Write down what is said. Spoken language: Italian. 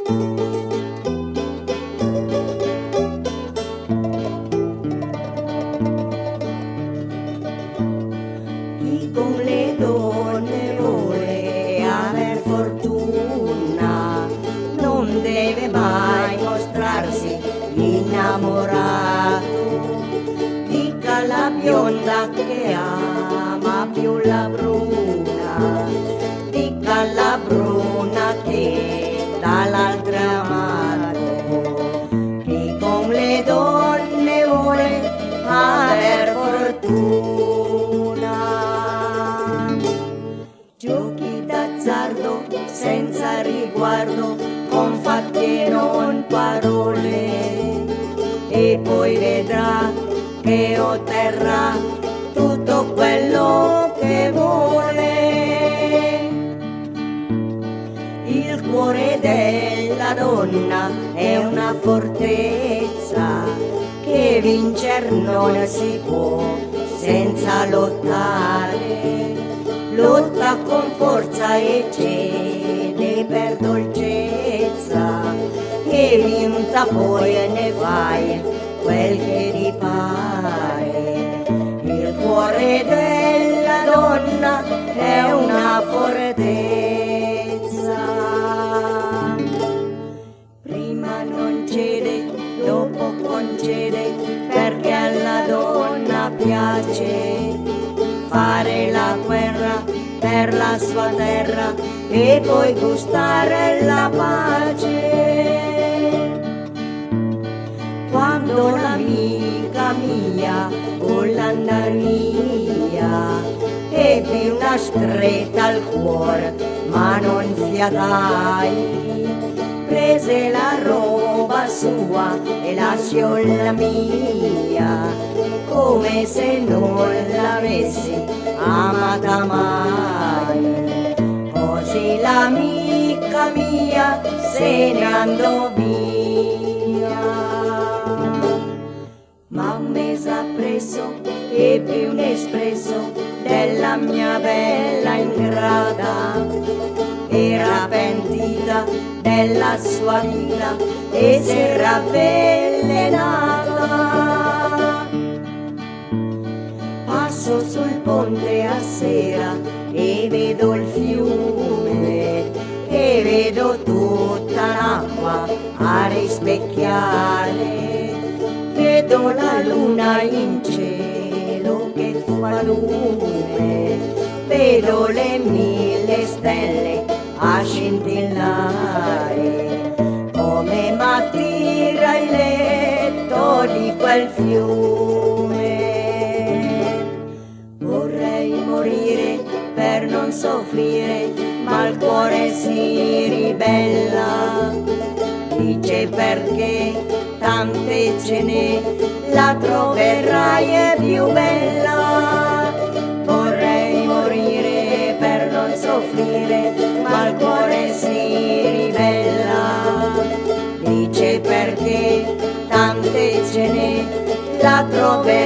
Chi con le donne vuole aver fortuna non deve mai mostrarsi innamorato. Dica la bionda che ama più la bruna, dica la bruna che dall'altra amato. Chi con le donne vuole aver fortuna. Giochi d'azzardo senza riguardo, con fatti e non parole, e poi vedrà che otterrà tutto quello che vuole. Il cuore della donna è una fortezza che vincer non si può senza lottare. Lotta con forza e cede per dolcezza, e vinta poi ne fai quel che ti pare. Il cuore della donna è una fortezza. Prima non cede, dopo concede, perché alla donna piace fare la guerra per la sua terra e poi gustare la pace. Quando l'amica mia vuole andar via, ebbi una stretta al cuore ma non fiatai. Prese la roba sua e lasciò la mia, come se non l'avessi amata mai. Così l'amica mia se ne andò via. Ma un mese appresso ebbi un espresso della mia bella ingrata. Era pentita della sua vita e si era avvelenata. Passo sul ponte a sera e vedo il fiume, e vedo tutta l'acqua a rispecchiare. Vedo la luna in cielo che fa lume, vedo le 1000 stelle a scintillare, come m'attira il letto di quel fiume. Vorrei morire per non soffrire, ma il cuore si ribella. Dice perché tante ce n'è, la troverai è più bella. Vorrei morire per non soffrire, ma il cuore si ribella. Dice perché tante ce n'è, la troverai